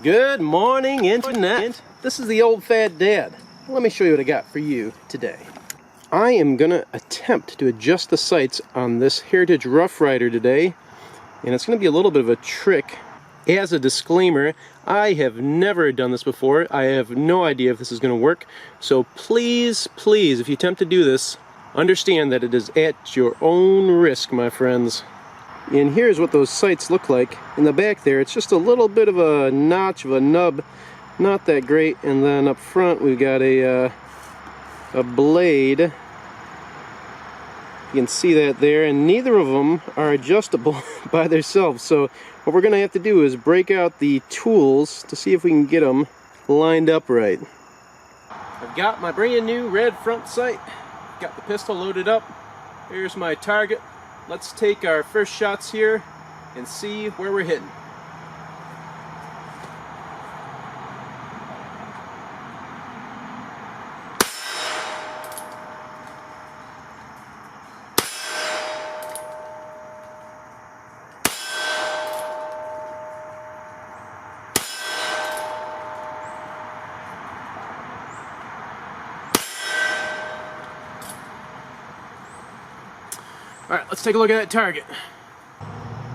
Good morning, Internet. This is the Old Fat Dad. Let me show you what I got for you today. I am gonna attempt to adjust the sights on this Heritage Rough Rider today, and it's gonna be a little bit of a trick. As a disclaimer, I have never done this before. I have no idea if this is gonna work. So please, if you attempt to do this, understand that it is at your own risk, my friends. And here's what those sights look like. In the back there, it's just a little bit of a notch of a nub, not that great. And then up front, we've got a blade. You can see that there, and neither of them are adjustable by themselves. So what we're gonna have to do is break out the tools to see if we can get them lined up right. I've got my brand new red front sight. Got the pistol loaded up. Here's my target. Let's take our first shots here and see where we're hitting. Alright, let's take a look at that target.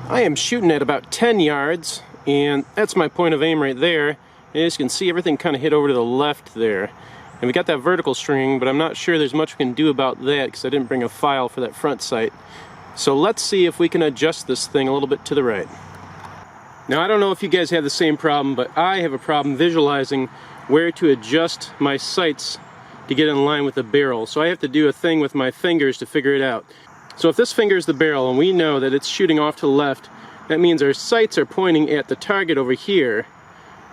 I am shooting at about 10 yards, and that's my point of aim right there. And as you can see, everything kind of hit over to the left there. And we got that vertical string, but I'm not sure there's much we can do about that because I didn't bring a file for that front sight. So let's see if we can adjust this thing a little bit to the right. Now, I don't know if you guys have the same problem, but I have a problem visualizing where to adjust my sights to get in line with the barrel. So I have to do a thing with my fingers to figure it out. So if this finger is the barrel and we know that it's shooting off to the left, that means our sights are pointing at the target over here,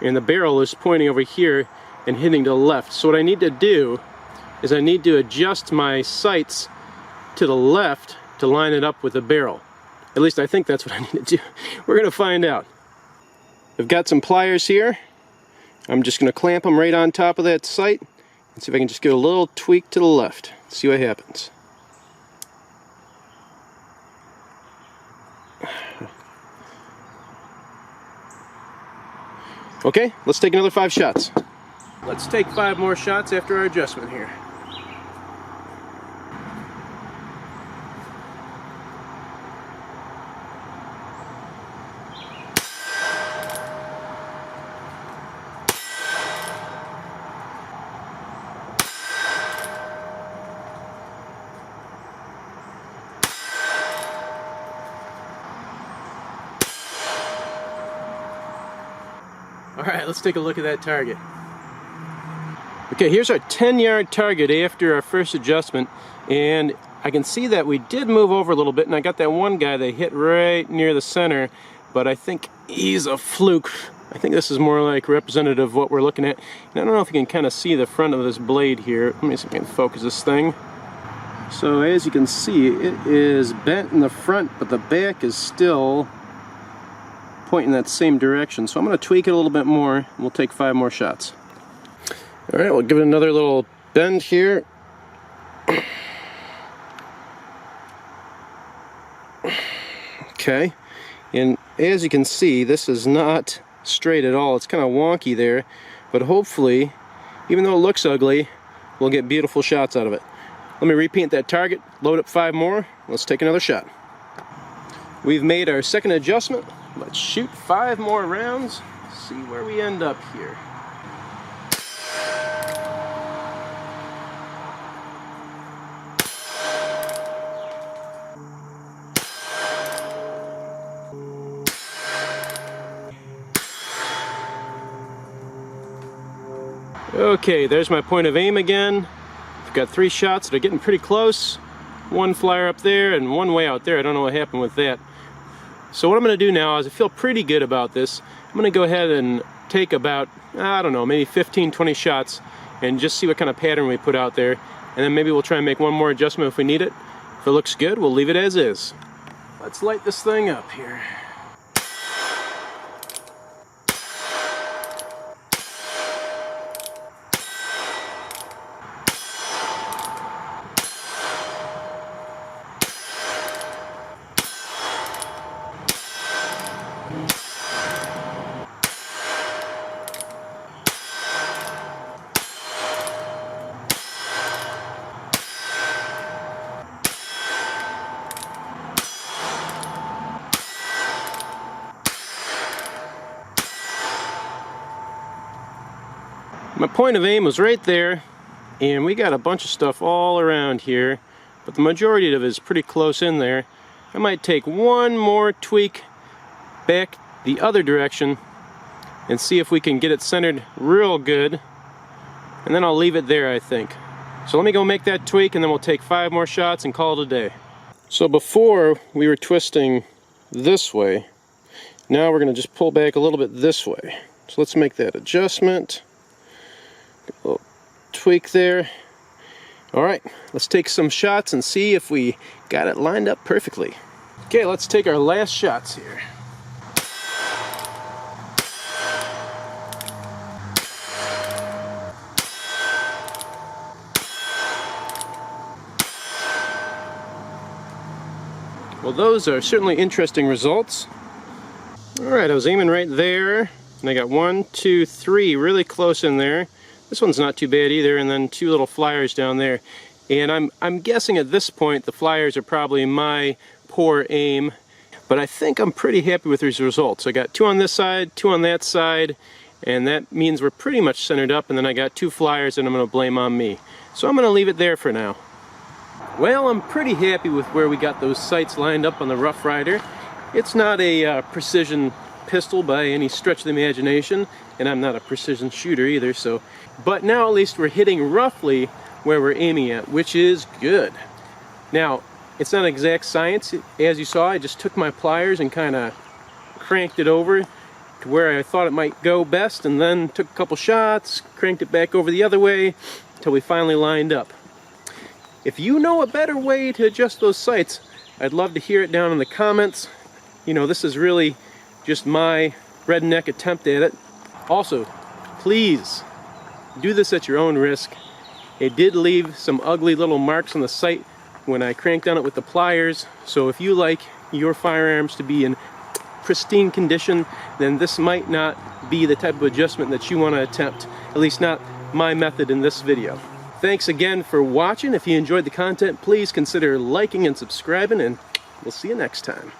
and the barrel is pointing over here and hitting to the left. So what I need to do is I need to adjust my sights to the left to line it up with the barrel. At least I think that's what I need to do. We're gonna find out. I've got some pliers here. I'm just gonna clamp them right on top of that sight and see if I can just give a little tweak to the left. See what happens. Okay, let's take another 5 shots. Let's take 5 more shots after our adjustment here. Alright, let's take a look at that target. Okay, here's our 10-yard target after our first adjustment, and I can see that we did move over a little bit, and I got that one guy that hit right near the center, but I think he's a fluke. I think this is more like representative of what we're looking at. And I don't know if you can kind of see the front of this blade here. Let me see if I can focus this thing. So as you can see, it is bent in the front, but the back is still pointing that same direction. So I'm going to tweak it a little bit more, and we'll take 5 more shots. Alright, we'll give it another little bend here. Okay, and as you can see, this is not straight at all. It's kind of wonky there, but hopefully, even though it looks ugly, we'll get beautiful shots out of it. Let me repaint that target, load up 5 more, let's take another shot. We've made our second adjustment. Let's shoot 5 more rounds, see where we end up here. Okay, there's my point of aim again. I've got 3 shots that are getting pretty close. 1 flyer up there and 1 way out there. I don't know what happened with that. So what I'm going to do now is I feel pretty good about this. I'm going to go ahead and take about, I don't know, maybe 15-20 shots and just see what kind of pattern we put out there. And then maybe we'll try and make 1 more adjustment if we need it. If it looks good, we'll leave it as is. Let's light this thing up here. My point of aim was right there, and we got a bunch of stuff all around here, but the majority of it is pretty close in there. I might take one more tweak back the other direction and see if we can get it centered real good, and then I'll leave it there, I think. So let me go make that tweak, and then we'll take 5 more shots and call it a day. So before we were twisting this way, now we're going to just pull back a little bit this way. So let's make that adjustment. A little tweak there. Alright, let's take some shots and see if we got it lined up perfectly. Okay, let's take our last shots here. Well, those are certainly interesting results. Alright, I was aiming right there, and I got 1, 2, 3 really close in there. This one's not too bad either, and then 2 little flyers down there. And I'm guessing at this point the flyers are probably my poor aim, but I think I'm pretty happy with these results. I got 2 on this side, 2 on that side, and that means we're pretty much centered up, and then I got 2 flyers and I'm going to blame on me. So I'm going to leave it there for now. Well, I'm pretty happy with where we got those sights lined up on the Rough Rider. It's not a precision pistol by any stretch of the imagination, and I'm not a precision shooter either, so. But now at least we're hitting roughly where we're aiming at, which is good. Now, it's not exact science. As you saw, I just took my pliers and kind of cranked it over to where I thought it might go best, and then took a couple shots, cranked it back over the other way until we finally lined up. If you know a better way to adjust those sights, I'd love to hear it down in the comments. You know, this is really just my redneck attempt at it. Also, please do this at your own risk. It did leave some ugly little marks on the sight when I cranked on it with the pliers, so if you like your firearms to be in pristine condition, then this might not be the type of adjustment that you want to attempt, at least not my method in this video. Thanks again for watching. If you enjoyed the content, please consider liking and subscribing, and we'll see you next time.